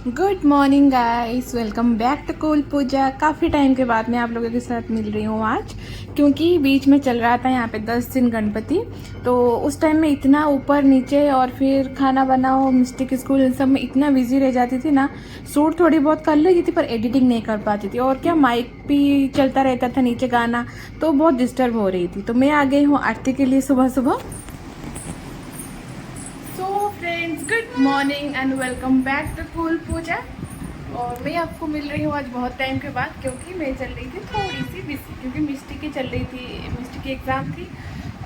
Good morning guys, welcome back to cool Pooja. काफ़ी time के बाद मैं आप लोगों के साथ मिल रही हूँ आज, क्योंकि बीच में चल रहा था यहाँ पे 10 दिन गणपति। तो उस टाइम में इतना ऊपर नीचे और फिर खाना बनाओ, मिस्टी के स्कूल, इन सब में इतना बिजी रह जाती थी ना। शूट थोड़ी बहुत कर लेती थी पर एडिटिंग नहीं कर पाती थी, और क्या माइक भी चलता रहता था नीचे गाना, तो बहुत डिस्टर्ब हो रही थी। तो मैं आ गई हूँ आरती के लिए सुबह सुबह। Friends, good morning and welcome back to cool Pooja. और मैं आपको मिल रही हूँ आज बहुत टाइम के बाद, क्योंकि मैं चल रही थी थोड़ी सी बिजी, क्योंकि मिस्टी की चल रही थी, मिस्टी की एग्ज़ाम थी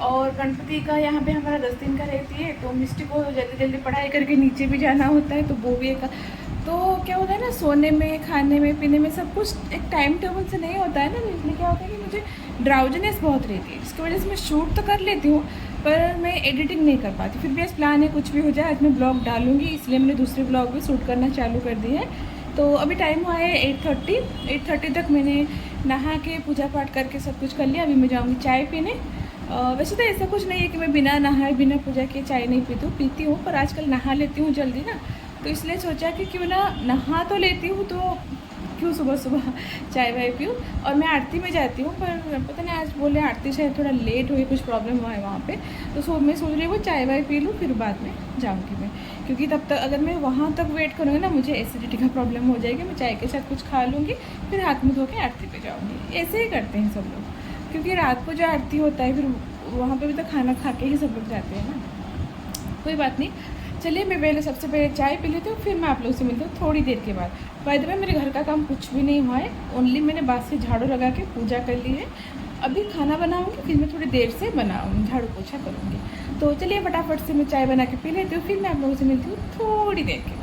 और गणपति का यहाँ पे हमारा 10 दिन का रहती है। तो मिस्टी को जल्दी जल्दी पढ़ाई करके नीचे भी जाना होता है, तो वो भी एक तो क्या होता है ना, सोने में, खाने में, पीने में सब कुछ एक टाइम टेबल से नहीं होता है ना। इसलिए क्या होता है कि मुझे ड्राउजीनेस बहुत रहती है, इसकी वजह से मैं शूट तो कर लेती हूँ पर मैं एडिटिंग नहीं कर पाती। फिर भी आज प्लान है, कुछ भी हो जाए आज मैं ब्लॉग डालूंगी, इसलिए मैंने दूसरे ब्लॉग भी शूट करना चालू कर दी है। तो अभी टाइम हुआ है 8:30 तक मैंने नहा के पूजा पाठ करके सब कुछ कर लिया। अभी मैं जाऊँगी चाय पीने। वैसे तो ऐसा कुछ नहीं है कि मैं बिना नहाए बिना पूजा के चाय नहीं पीती हूँ, पर आजकल नहा लेती हूँ जल्दी ना, तो इसलिए सोचा कि क्यों ना नहा तो लेती हूँ, तो क्यों सुबह सुबह चाय वाय पीऊँ। और मैं आरती में जाती हूँ, पर पता नहीं आज बोले आरती शायद थोड़ा लेट हुई, कुछ प्रॉब्लम हुआ है वहाँ पे, तो मैं सोच रही हूँ चाय वाय पी लूँ फिर बाद में जाऊँगी मैं, क्योंकि तब तक अगर मैं वहाँ तक वेट करूँगी ना मुझे एसिडिटी का प्रॉब्लम हो जाएगी। मैं चाय के साथ कुछ खा लूँगी, फिर हाथ मुँह धो के आरती पे जाऊँगी। ऐसे ही करते हैं सब लोग, क्योंकि रात को जो आरती होता है फिर वहाँ पर भी तो खाना खा के ही सब लोग जाते हैं ना। कोई बात नहीं, चलिए मैं पहले सबसे पहले चाय पी लेती हूँ, फिर मैं आप लोगों से मिलती हूँ थोड़ी देर के बाद। बाय द वे मेरे घर का काम कुछ भी नहीं हुआ है, ओनली मैंने बात से झाड़ू लगा के पूजा कर ली है। अभी खाना बनाऊँगी, फिर मैं थोड़ी देर से बनाऊँगी, झाड़ू पोछा करूँगी। तो चलिए फटाफट से मैं चाय बना के पी लेती हूँ, फिर मैं आप लोगों से मिलती हूँ थोड़ी देर के बाद।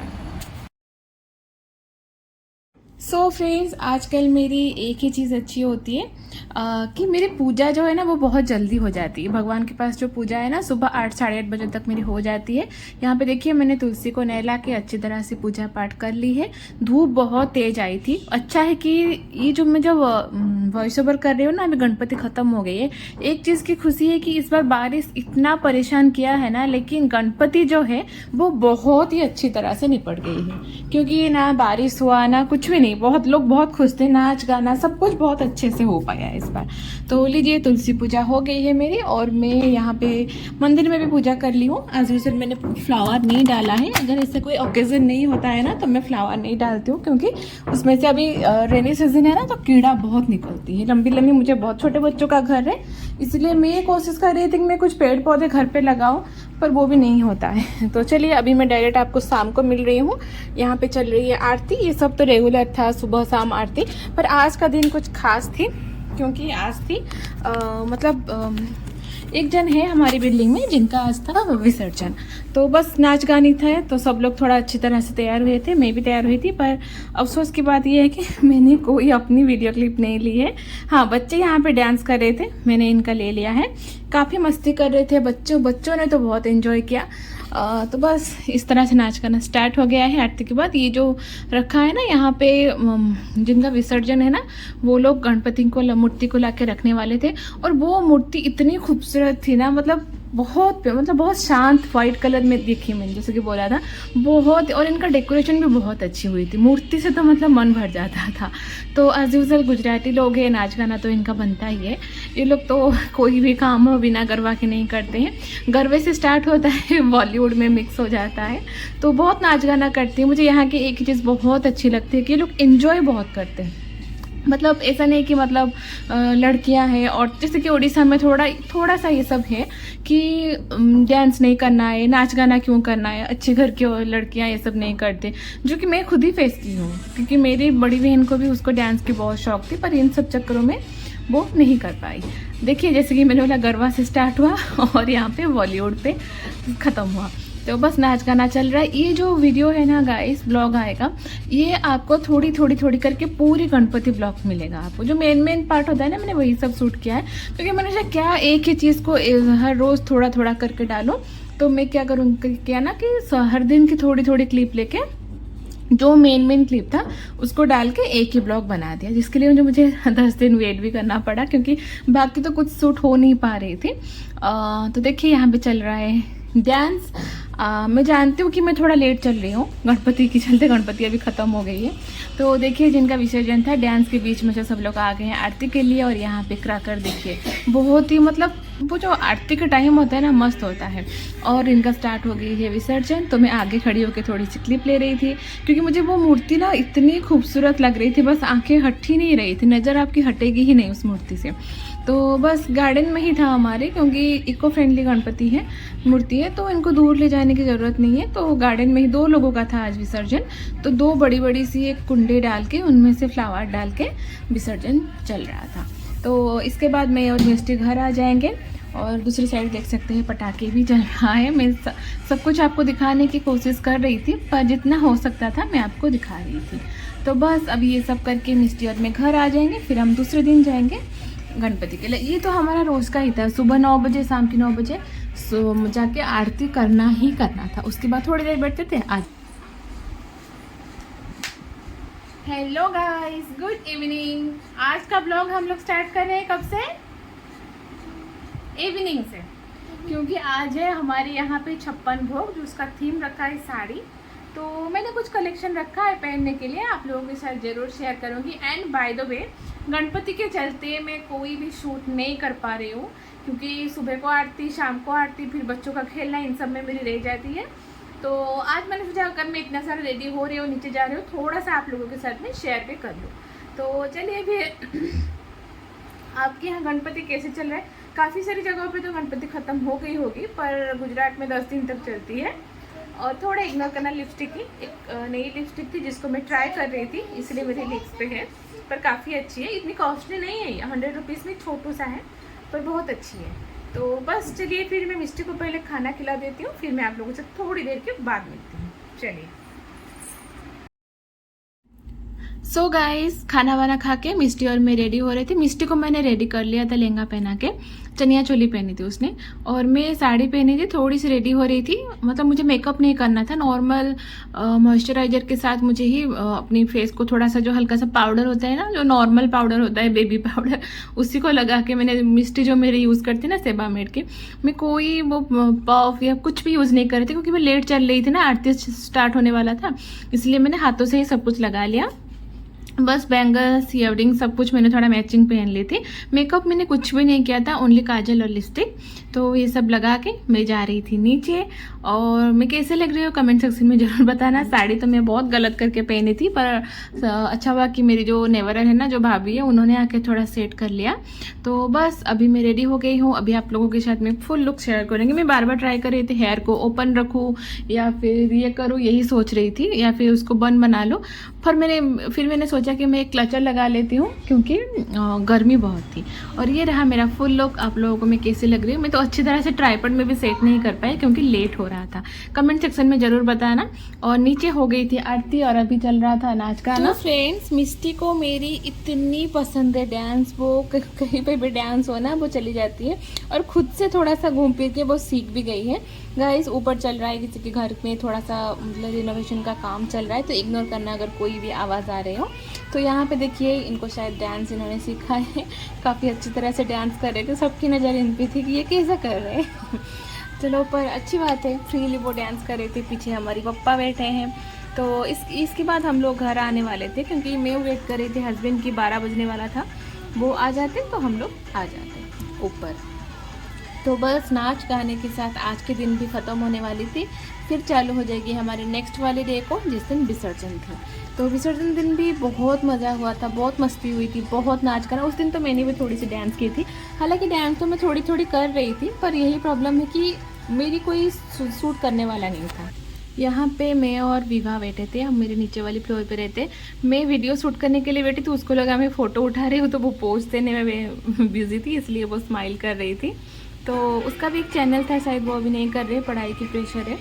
सो फ्रेंड्स, आजकल मेरी एक ही चीज़ अच्छी होती है कि मेरी पूजा जो है ना वो बहुत जल्दी हो जाती है। भगवान के पास जो पूजा है ना सुबह 8 साढ़े 8 बजे तक मेरी हो जाती है। यहाँ पे देखिए मैंने तुलसी को नहला के अच्छी तरह से पूजा पाठ कर ली है। धूप बहुत तेज आई थी। अच्छा है कि ये जो मैं जब वॉइस ओवर कर रही हूँ ना, अभी गणपति ख़त्म हो गई है। एक चीज़ की खुशी है कि इस बार बारिश इतना परेशान किया है ना, लेकिन गणपति जो है वो बहुत ही अच्छी तरह से निपट गई है, क्योंकि ना बारिश हुआ ना कुछ भी नहीं। बहुत लोग बहुत खुश थे, नाच गाना सब कुछ बहुत अच्छे से हो पाया इस बार। तो लीजिए तुलसी पूजा हो गई है मेरी, और मैं यहाँ पे मंदिर में भी पूजा कर ली हूँ। एज यूजुअल मैंने फ्लावर नहीं डाला है, अगर ऐसे कोई ओकेजन नहीं होता है ना तो मैं फ्लावर नहीं डालती हूँ, क्योंकि उसमें से अभी रेनी सीजन है ना तो कीड़ा बहुत निकलती है लंबी लंबी। मुझे बहुत छोटे बच्चों का घर है, इसलिए मैं कोशिश कर रही थी कि मैं कुछ पेड़ पौधे घर पे लगाऊं, पर वो भी नहीं होता है। तो चलिए अभी मैं डायरेक्ट आपको शाम को मिल रही हूँ। यहाँ पे चल रही है आरती, ये सब तो रेगुलर था सुबह शाम आरती, पर आज का दिन कुछ खास थी, क्योंकि आज थी एक जन है हमारी बिल्डिंग में जिनका आज था विसर्जन। तो बस नाच गानी था, तो सब लोग थोड़ा अच्छी तरह से तैयार हुए थे, मैं भी तैयार हुई थी। पर अफसोस की बात यह है कि मैंने कोई अपनी वीडियो क्लिप नहीं ली है। हाँ, बच्चे यहाँ पे डांस कर रहे थे, मैंने इनका ले लिया है। काफ़ी मस्ती कर रहे थे बच्चों ने तो बहुत एंजॉय किया। तो बस इस तरह से नाच करना स्टार्ट हो गया है आरती के बाद। ये जो रखा है ना यहाँ पे जिनका विसर्जन है ना, वो लोग गणपति को मूर्ति को ला के रखने वाले थे, और वो मूर्ति इतनी खूबसूरत थी ना, बहुत शांत वाइट कलर में दिखी मैंने, जैसे कि बोला था बहुत। और इनका डेकोरेशन भी बहुत अच्छी हुई थी, मूर्ति से तो मतलब मन भर जाता था। तो एज यूजुअल गुजराती लोग हैं, नाच गाना तो इनका बनता ही है। ये लोग तो कोई भी काम हो बिना गरबा के नहीं करते हैं, गरबे से स्टार्ट होता है बॉलीवुड में मिक्स हो जाता है, तो बहुत नाच गाना करती है। मुझे यहाँ की एक ही चीज़ बहुत अच्छी लगती है कि ये लोग इन्जॉय बहुत करते हैं। मतलब ऐसा नहीं कि मतलब लड़कियां हैं, और जैसे कि उड़ीसा में थोड़ा सा ये सब है कि डांस नहीं करना है, नाच गाना क्यों करना है, अच्छे घर की लड़कियां ये सब नहीं करते, जो कि मैं खुद ही फेस की हूँ, क्योंकि मेरी बड़ी बहन को भी उसको डांस की बहुत शौक थी, पर इन सब चक्करों में वो नहीं कर पाई। देखिए जैसे कि मैंने बोला गरबा से स्टार्ट हुआ और यहाँ पे बॉलीवुड पे ख़त्म हुआ, तो बस नाच गाना चल रहा है। ये जो वीडियो है ना गाइस, ब्लॉग आएगा, ये आपको थोड़ी करके पूरी गणपति ब्लॉग मिलेगा आपको। जो मेन पार्ट होता है ना, मैंने वही सब शूट किया है, क्योंकि मैंने सोचा क्या एक ही चीज़ को हर रोज़ थोड़ा करके डालो। तो मैं क्या करूँगी, क्या ना कि हर दिन की थोड़ी क्लिप लेके जो मेन क्लिप था उसको डाल के एक ही ब्लॉग बना दिया, जिसके लिए मुझे 10 दिन वेट भी करना पड़ा, क्योंकि बाकी तो कुछ शूट हो नहीं पा रही थी। तो देखिए यहाँ पे चल रहा है डांस। मैं जानती हूँ कि मैं थोड़ा लेट चल रही हूँ गणपति के चलते, गणपति अभी ख़त्म हो गई है। तो देखिए जिनका विसर्जन था डांस के बीच में से सब लोग आ गए हैं आरती के लिए। और यहाँ पे क्राकर देखिए बहुत ही मतलब वो जो आरती का टाइम होता है ना मस्त होता है। और इनका स्टार्ट हो गई है विसर्जन। तो मैं आगे खड़ी होकर थोड़ी सी क्लिप ले रही थी क्योंकि मुझे वो मूर्ति ना इतनी खूबसूरत लग रही थी, बस आंखें हट ही नहीं रही थी, नज़र आपकी हटेगी ही नहीं उस मूर्ति से। तो बस गार्डन में ही था हमारे, क्योंकि इको फ्रेंडली गणपति है मूर्ति है तो इनको दूर ले जाने की ज़रूरत नहीं है। तो गार्डन में ही 2 लोगों का था आज विसर्जन। तो 2 बड़ी बड़ी सी एक कुंडे डाल के उनमें से फ्लावर डाल के विसर्जन चल रहा था। तो इसके बाद मैं और मिस्टी घर आ जाएंगे। और दूसरी साइड देख सकते हैं पटाखे भी चल रहा है। मैं सब कुछ आपको दिखाने की कोशिश कर रही थी, पर जितना हो सकता था मैं आपको दिखा रही थी। तो बस अभी ये सब करके मिस्टी और मैं घर आ जाएंगे, फिर हम दूसरे दिन जाएंगे गणपति के लिए। ये तो हमारा रोज़ का ही था, सुबह 9 बजे शाम की 9 बजे जाके आरती करना ही करना था। उसके बाद थोड़ी देर बैठते थे। आज हेलो गाइस, गुड इवनिंग। आज का ब्लॉग हम लोग स्टार्ट कर रहे हैं कब से? इवनिंग से, क्योंकि आज है हमारे यहाँ पे 56 भोग, जो उसका थीम रखा है साड़ी। तो मैंने कुछ कलेक्शन रखा है पहनने के लिए, आप लोगों के साथ ज़रूर शेयर करूँगी। And by the way Ganpati के चलते मैं कोई भी शूट नहीं कर पा रही हूँ, क्योंकि सुबह को आरती, शाम को आरती, फिर बच्चों का खेलना, इन सब में मेरी रह जाती है। तो आज मैंने सोचा अगर मैं इतना सारा रेडी हो रही हूँ, नीचे जा रही हूँ, थोड़ा सा आप लोगों के साथ में शेयर भी कर लूँ। तो चलिए फिर आपके यहाँ गणपति कैसे चल रहा है? काफ़ी सारी जगहों पे तो गणपति ख़त्म हो गई होगी, पर गुजरात में 10 दिन तक चलती है। और थोड़ा इग्नोर करना, लिपस्टिक की एक नई लिपस्टिक थी जिसको मैं ट्राई कर रही थी, इसलिए मेरी लिप्स पे है, पर काफ़ी अच्छी है। इतनी कॉस्टली नहीं है, 100 रुपीज़ में छोटू सा है, पर बहुत अच्छी है। तो बस चलिए फिर मैं मिस्टी को पहले खाना खिला देती हूँ, फिर मैं आप लोगों से थोड़ी देर के बाद मिलती हूँ। चलिए। सो गाइस, खाना वाना खा के मिस्टी और मैं रेडी हो रहे थे। मिस्टी को मैंने रेडी कर लिया था, लहंगा पहना के, चनिया चोली पहनी थी उसने, और मैं साड़ी पहनी थी। थोड़ी सी रेडी हो रही थी, मतलब मुझे मेकअप नहीं करना था, नॉर्मल मॉइस्चराइजर के साथ मुझे ही अपनी फेस को थोड़ा सा जो हल्का सा पाउडर होता है ना, जो नॉर्मल पाउडर होता है, बेबी पाउडर, उसी को लगा के मैंने, मिस्टी जो मेरे यूज़ करती ना सेबामेड के, मैं कोई वो पफ या कुछ भी यूज़ नहीं कर रही थी, क्योंकि मैं लेट चल रही थी ना, आरती स्टार्ट होने वाला था, इसलिए मैंने हाथों से ही सब कुछ लगा लिया। बस बैंगल्स, ईयररिंग सब कुछ मैंने थोड़ा मैचिंग पहन ली थी। मेकअप मैंने कुछ भी नहीं किया था, ओनली काजल और लिपस्टिक। तो ये सब लगा के मैं जा रही थी नीचे। और मैं कैसे लग रही हूँ कमेंट सेक्शन में ज़रूर बताना। साड़ी तो मैं बहुत गलत करके पहनी थी, पर अच्छा हुआ कि मेरी जो नेवरर है ना, जो भाभी है, उन्होंने आके थोड़ा सेट कर लिया। तो बस अभी मैं रेडी हो गई हूँ। अभी आप लोगों के साथ में फुल लुक शेयर करेंगे। मैं बार बार ट्राई कर रही थी हेयर को ओपन रखूँ या फिर ये करूँ, यही सोच रही थी, या फिर उसको बन बना लूँ। फिर मैंने सोचा कि मैं एक क्लचर लगा लेती हूँ, क्योंकि गर्मी बहुत थी। और ये रहा मेरा फुल लुक। आप लोगों को मैं कैसी लग रही हूँ? मैं तो अच्छी तरह से ट्राइपॉड में भी सेट नहीं कर पाई, क्योंकि लेट हो रहा था। कमेंट सेक्शन में ज़रूर बताना। और नीचे हो गई थी आरती और अभी चल रहा था नाच गाना। तो फ्रेंड्स, मिस्टी को मेरी इतनी पसंद है डांस, वो कहीं पे भी डांस हो ना वो चली जाती है, और खुद से थोड़ा सा घूम फिर के वो सीख भी गई है। गाइस, ऊपर चल रहा है किसी के घर में, थोड़ा सा मतलब रिनोवेशन का काम चल रहा है, तो इग्नोर करना अगर कोई भी आवाज़ आ रही हो। तो यहाँ पे देखिए, इनको शायद डांस इन्होंने सीखा है, काफ़ी अच्छी तरह से डांस कर रहे थे। सबकी नज़र इन पे थी कि ये कैसा कर रहे हैं। चलो, पर अच्छी बात है, फ्रीली वो डांस कर रहे थे। पीछे हमारी पप्पा बैठे हैं। तो इसके बाद हम लोग घर आने वाले थे, क्योंकि मैं वेट कर रही थी हस्बैंड की, 12 बजने वाला था, वो आ जाते तो हम लोग आ जाते ऊपर। तो बस नाच गाने के साथ आज के दिन भी ख़त्म होने वाली थी, फिर चालू हो जाएगी हमारे नेक्स्ट वाले डे को, जिस दिन विसर्जन था। तो विसर्जन दिन भी बहुत मज़ा हुआ था, बहुत मस्ती हुई थी, बहुत नाच करा। उस दिन तो मैंने भी थोड़ी सी डांस की थी, हालांकि डांस तो मैं थोड़ी थोड़ी कर रही थी, पर यही प्रॉब्लम है कि मेरी कोई सूट करने वाला नहीं था। यहाँ पे मैं और विवाह बैठे थे, हम मेरे नीचे वाली फ्लोर पे रहते। मैं वीडियो शूट करने के लिए बैठी थी, उसको लगा मैं फ़ोटो उठा रही हूँ, तो वो पोज देने में बिजी थी, इसलिए वो स्माइल कर रही थी। तो उसका भी एक चैनल था, शायद वो अभी नहीं कर रहे, पढ़ाई की प्रेशर है।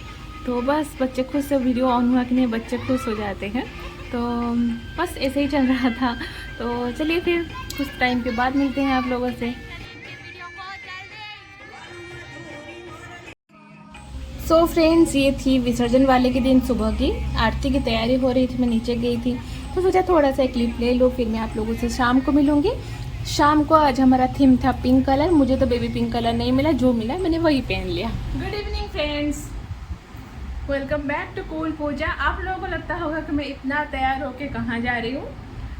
तो बस बच्चे खुश से वीडियो ऑन हुआ कि नहीं, बच्चे खुश हो जाते हैं। तो बस ऐसे ही चल रहा था। तो चलिए फिर कुछ टाइम के बाद मिलते हैं आप लोगों से। सो फ्रेंड्स, ये थी विसर्जन वाले के दिन सुबह की आरती की तैयारी हो रही थी, मैं नीचे गई थी, तो सोचा थोड़ा सा क्लिप ले लो, फिर मैं आप लोगों से शाम को मिलूंगी। शाम को आज हमारा थीम था पिंक कलर। मुझे तो बेबी पिंक कलर नहीं मिला, जो मिला मैंने वही पहन लिया। Good evening friends. Welcome back to cool Pooja. आप लोगों को लगता होगा कि मैं इतना तैयार होके कहाँ जा रही हूँ।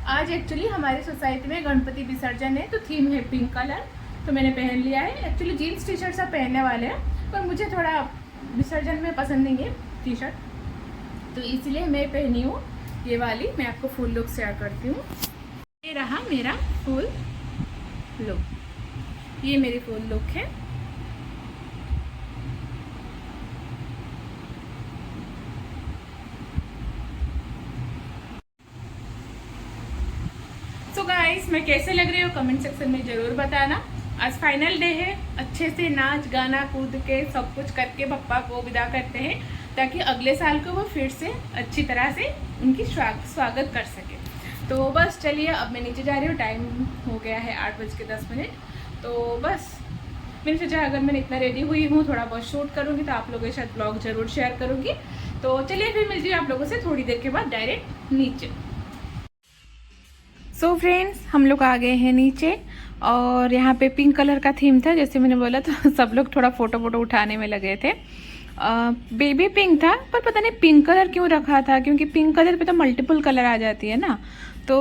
आज एक्चुअली हमारी सोसाइटी में गणपति विसर्जन है, तो थीम है पिंक कलर, तो मैंने पहन लिया है। एक्चुअली जीन्स टी शर्ट सब पहनने वाले हैं, पर मुझे थोड़ा विसर्जन में पसंद नहीं है टी शर्ट, तो इसलिए मैं पहनी हूँ ये वाली। मैं आपको फुल लुक शेयर करती हूँ। ये रहा मेरा फुल लुक, ये मेरी फुल लुक है। सो गाइस, मैं कैसे लग रही हूँ कमेंट सेक्शन में ज़रूर बताना। आज फाइनल डे है, अच्छे से नाच गाना कूद के सब कुछ करके पप्पा को विदा करते हैं, ताकि अगले साल को वो फिर से अच्छी तरह से उनकी स्वागत कर सके। तो बस चलिए, अब मैं नीचे जा रही हूँ। टाइम हो गया है 8:10। तो बस मैंने सोचा अगर मैं इतना रेडी हुई हूँ, थोड़ा बहुत शूट करूँगी तो आप लोगों के साथ ब्लॉग ज़रूर शेयर करूँगी। तो चलिए फिर मिलती हूँ आप लोगों से थोड़ी देर के बाद डायरेक्ट नीचे। सो फ्रेंड्स, हम लोग आ गए हैं नीचे और यहाँ पे पिंक कलर का थीम था, जैसे मैंने बोला। तो सब लोग थोड़ा फ़ोटो उठाने में लगे थे। बेबी पिंक था, पर पता नहीं पिंक कलर क्यों रखा था, क्योंकि पिंक कलर पे तो मल्टीपल कलर आ जाती है ना, तो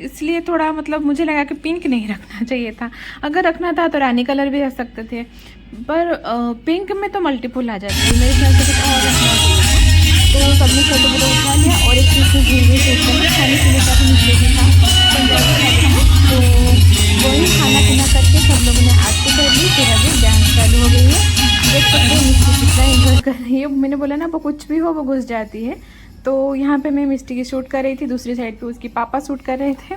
इसलिए थोड़ा मतलब मुझे लगा कि पिंक नहीं रखना चाहिए था। अगर रखना था तो रानी कलर भी रख सकते थे, पर पिंक में तो मल्टीपल आ जाती है। मेरे ख्याल से कुछ और रखना चाहिए था। तो सबने फोटो उठा लिया और एक चीज़ में घूमने से खाने पीने का भी निकले भी था, पंजाबी खाने था, तो वही खाना पीना करके सब लोगों ने आरती कर ली। फिर अभी डांस चालू हो गई है। देख सकते हैं मिस्टी कितना एंजॉय कर रही है। मैंने बोला ना, वो कुछ भी हो वो घुस जाती है। तो यहाँ पे मैं मिस्टी की शूट कर रही थी, दूसरी साइड पे उसकी पापा शूट कर रहे थे।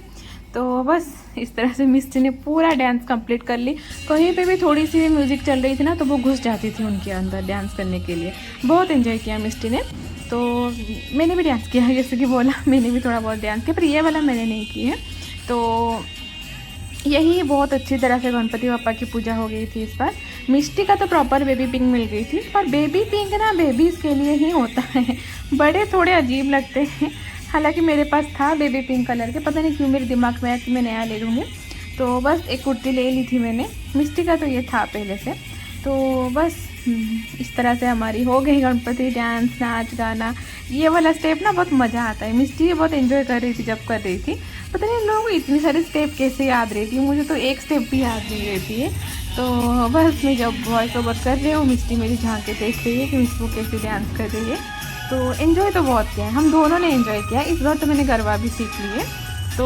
तो बस इस तरह से मिस्टी ने पूरा डांस कंप्लीट कर ली। कहीं पे भी थोड़ी सी म्यूज़िक चल रही थी ना, तो वो घुस जाती थी उनके अंदर डांस करने के लिए। बहुत एंजॉय किया मिस्टी ने। तो मैंने भी डांस किया, जैसे कि बोला मैंने भी थोड़ा बहुत डांस किया, पर ये वाला मैंने नहीं की है। तो यही बहुत अच्छी तरह से गणपति बप्पा की पूजा हो गई थी इस बार। मिष्टी का तो प्रॉपर बेबी पिंक मिल गई थी, पर बेबी पिंक ना बेबीज़ के लिए ही होता है, बड़े थोड़े अजीब लगते हैं। हालांकि मेरे पास था बेबी पिंक कलर के, पता नहीं क्यों मेरे दिमाग में आया कि मैं नया ले लूँगी। तो बस एक कुर्ती ले ली थी मैंने। मिष्टी का तो ये था पहले से। तो बस इस तरह से हमारी हो गई गणपति डांस, नाच गाना। ये वाला स्टेप ना बहुत मज़ा आता है। मिष्टी ये बहुत एंजॉय कर रही थी जब कर रही थी। पता नहीं लोगों को इतनी सारी स्टेप कैसे याद रहती है, मुझे तो एक स्टेप भी याद नहीं रहती है। तो बस मैं जब वॉइस ओवर कर रही हूँ, मिष्टी मेरी झांक के देख रही है कि मिष्टी वो कैसे डांस कर रही है। तो एंजॉय तो बहुत किया है, हम दोनों ने एंजॉय किया। इस बार तो मैंने गरबा भी सीख ली है, तो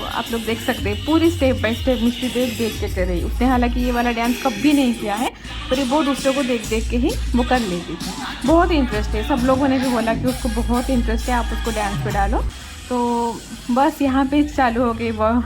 आप लोग देख सकते हैं पूरी स्टेप बाय स्टेप मिष्टी देख के कर रही। उसने हालांकि ये वाला डांस कभी नहीं किया है, पर ये वो दूसरों को देख के ही वो कर लेती थी। बहुत इंटरेस्ट है, सब लोगों ने भी बोला कि उसको बहुत इंटरेस्ट है, आप उसको डांस पे डालो। तो बस यहाँ पे चालू हो गई वो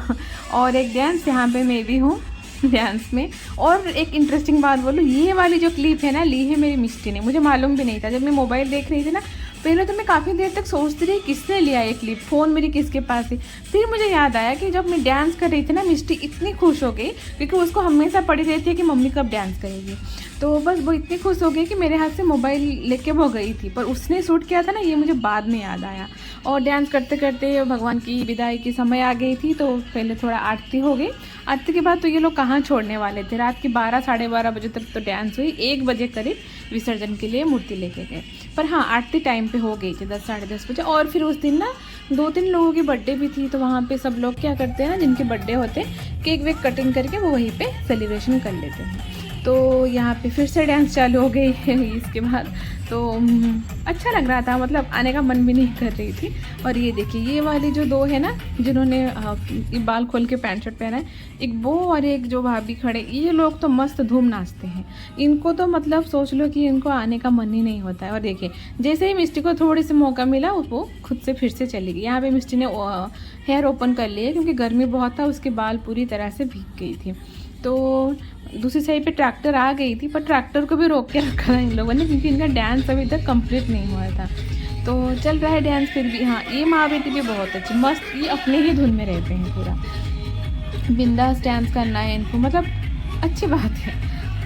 और एक डांस। यहाँ पे मैं भी हूँ डांस में। और एक इंटरेस्टिंग बात बोलूँ, ये वाली जो क्लिप है ना, ली है मेरी मिष्टी ने। मुझे मालूम भी नहीं था, जब मैं मोबाइल देख रही थी ना, पहले तो मैं काफ़ी देर तक सोचती रही किसने लिया ये क्लिप, फ़ोन मेरी किसके पास है। फिर मुझे याद आया कि जब मैं डांस कर रही थी ना, मिष्टी इतनी खुश हो गई, क्योंकि उसको हमेशा पड़ी रहती है कि मम्मी कब डांस करेगी। तो बस वो इतनी खुश हो गई कि मेरे हाथ से मोबाइल लेके वो गई थी, पर उसने शूट किया था ना, ये मुझे बाद में याद आया। और डांस करते करते भगवान की विदाई की समय आ गई थी, तो पहले थोड़ा आरती हो गई। आरती के बाद तो ये लोग कहाँ छोड़ने वाले थे, रात की 12 साढ़े 12 बजे तक तो डांस हुई। 1 बजे करीब विसर्जन के लिए मूर्ति लेके गए। पर हाँ, आरती टाइम पे हो गई थी 10 साढ़े 10 बजे। और फिर उस दिन ना 2-3 लोगों की बर्थडे भी थी, तो वहाँ पे सब लोग क्या करते हैं ना, जिनके बर्थडे होते हैं, केक वेक कटिंग करके वो वहीं पे सेलिब्रेशन कर लेते हैं। तो यहाँ पे फिर से डांस चालू हो गई है इसके बाद। तो अच्छा लग रहा था, मतलब आने का मन भी नहीं कर रही थी। और ये देखिए, ये वाली जो दो है ना, जिन्होंने बाल खोल के पैंट शर्ट पहना है, एक वो और एक जो भाभी खड़े, ये लोग तो मस्त धूम नाचते हैं। इनको तो मतलब सोच लो कि इनको आने का मन ही नहीं होता है। और देखिए, जैसे ही मिस्टी को थोड़ी सी मौका मिला, वो खुद से फिर से चली गई। यहाँ पे मिस्टी ने हेयर ओपन कर लिया, क्योंकि गर्मी बहुत था, उसके बाल पूरी तरह से भीग गई थी। तो दूसरी साइड पे ट्रैक्टर आ गई थी, पर ट्रैक्टर को भी रोक के रखा था इन लोगों ने, क्योंकि इनका डांस अभी तक कंप्लीट नहीं हुआ था। तो चल रहा है डांस फिर भी। हाँ, ये माँ बेटी भी बहुत अच्छी मस्त, ये अपने ही धुन में रहते हैं, पूरा बिंदास डांस करना है इनको, मतलब अच्छी बात है,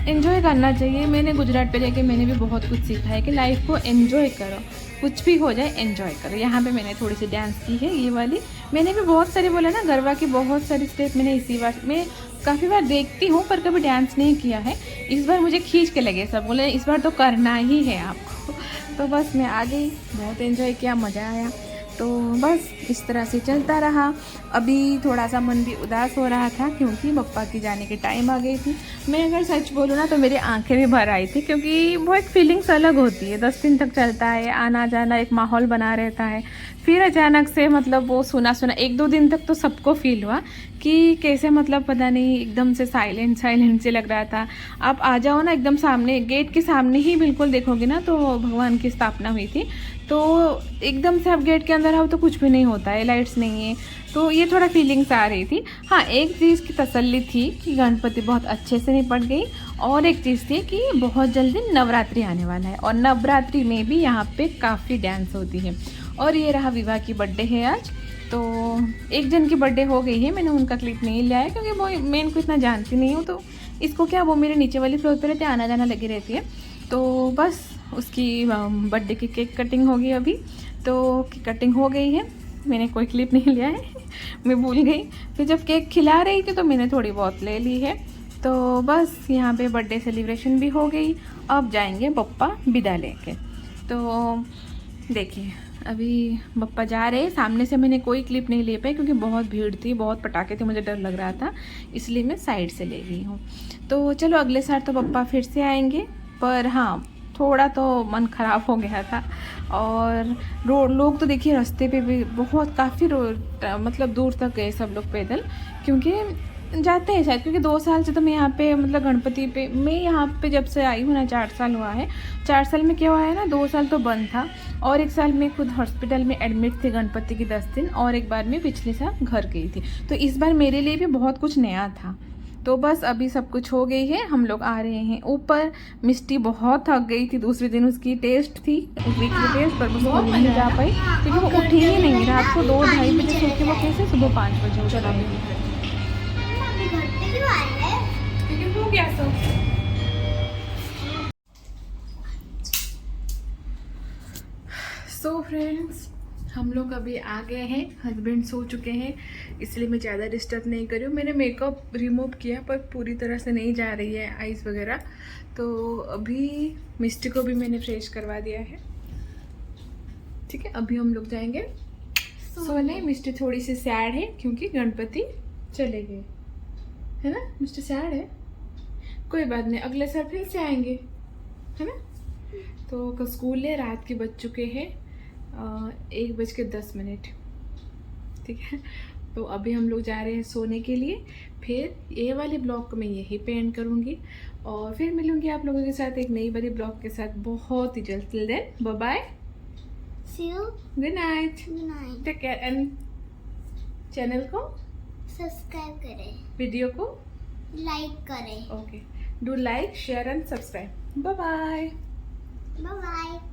एंजॉय करना चाहिए। मैंने गुजरात पे जाके मैंने भी बहुत कुछ सीखा है कि लाइफ को एंजॉय करो, कुछ भी हो जाए एंजॉय करो। यहाँ पे मैंने थोड़ी सी डांस की है, ये वाली। मैंने भी बहुत सारी बोला ना, गरबा की बहुत सारी स्टेप मैंने इसी बार में काफ़ी बार देखती हूँ, पर कभी डांस नहीं किया है। इस बार मुझे खींच के लगे, सब बोले इस बार तो करना ही है आपको। तो बस मैं आ गई, बहुत एंजॉय किया, मज़ा आया। तो बस इस तरह से चलता रहा। अभी थोड़ा सा मन भी उदास हो रहा था क्योंकि पप्पा की जाने की टाइम आ गई थी। मैं अगर सच बोलूँ ना तो मेरी आंखें भी भर आई थी, क्योंकि वो एक फीलिंग्स अलग होती है। 10 दिन तक चलता है, आना जाना एक माहौल बना रहता है। फिर अचानक से मतलब वो सुना 1-2 दिन तक तो सबको फील हुआ कि कैसे मतलब पता नहीं एकदम से साइलेंट से लग रहा था। आप आ जाओ ना एकदम सामने, गेट के सामने ही बिल्कुल देखोगे ना तो भगवान की स्थापना हुई थी। तो एकदम से आप गेट के अंदर आओ तो कुछ भी नहीं होता है, लाइट्स नहीं है, तो ये थोड़ा फीलिंग्स आ रही थी। हाँ, एक चीज़ की तसल्ली थी कि गणपति बहुत अच्छे से निपट गई, और एक चीज़ थी कि बहुत जल्दी नवरात्रि आने वाला है, और नवरात्रि में भी यहाँ पे काफ़ी डांस होती है। और ये रहा विवाह की बर्थडे है आज, तो एक जन की बर्थडे हो गई है, मैंने उनका क्लिप नहीं लिया है क्योंकि वो मैं इनको इतना जानती नहीं हूँ। तो इसको क्या, वो मेरे नीचे वाली फ्लोर पे रहते, आना जाना लगी रहती है। तो बस उसकी बर्थडे की केक कटिंग होगी अभी, तो केक कटिंग हो गई है, मैंने कोई क्लिप नहीं लिया है मैं भूल गई। फिर जब केक खिला रही थी तो मैंने थोड़ी बहुत ले ली है। तो बस यहाँ पे बर्थडे सेलिब्रेशन भी हो गई, अब जाएंगे पप्पा विदा लेके। तो देखिए अभी पप्पा जा रहे हैं, सामने से मैंने कोई क्लिप नहीं ले पाई क्योंकि बहुत भीड़ थी, बहुत पटाखे थे, मुझे डर लग रहा था, इसलिए मैं साइड से ले गई हूँ। तो चलो अगले साल तो पप्पा फिर से आएंगे, पर हाँ थोड़ा तो मन ख़राब हो गया था। और लोग तो देखिए रास्ते पे भी बहुत काफ़ी मतलब दूर तक गए सब लोग पैदल, क्योंकि जाते हैं शायद, क्योंकि 2 साल से तो मैं यहाँ पे मतलब गणपति पे, मैं यहाँ पे जब से आई हूँ ना 4 साल हुआ है। 4 साल में क्या हुआ है ना, 2 साल तो बंद था, और 1 साल में खुद हॉस्पिटल में एडमिट थे गणपति की 10 दिन, और एक बार मैं पिछले साल घर गई थी। तो इस बार मेरे लिए भी बहुत कुछ नया था। तो बस अभी सब कुछ हो गई है, हम लोग आ रहे हैं ऊपर। मिष्टी बहुत थक गई थी, दूसरे दिन उसकी टेस्ट थी, वीकली टेस्ट, पर वो नहीं जा पाई क्योंकि वो उठी ही नहीं। रात को 2-2:30 बजे सो के वो कैसे सुबह 5 बजे उठ रही है। हो गया सब। सो फ्रेंड्स, हम लोग अभी आ गए हैं, हस्बैंड सो चुके हैं, इसलिए मैं ज़्यादा डिस्टर्ब नहीं कर रही हूँ। मैंने मेकअप रिमूव किया पर पूरी तरह से नहीं जा रही है आईज वगैरह। तो अभी मिस्टी को भी मैंने फ्रेश करवा दिया है, ठीक है। अभी हम लोग जाएंगे सोने। मिस्टी थोड़ी सी सैड है क्योंकि गणपति चले गए, है ना। मिस्टी सैड है, कोई बात नहीं, अगले साल फिर से आएंगे, है ना। तो स्कूल है, रात के बज चुके हैं 1:10, ठीक है। तो अभी हम लोग जा रहे हैं सोने के लिए। फिर ये वाले ब्लॉग को मैं यही पे एंड करूँगी, और फिर मिलूँगी आप लोगों के साथ एक नई बड़ी ब्लॉग के साथ बहुत ही जल्द। Till then bye bye, see you, good night, take care, and channel को सब्सक्राइब करें, वीडियो को लाइक करें। Okay, do like, share and subscribe. Bye bye, bye bye.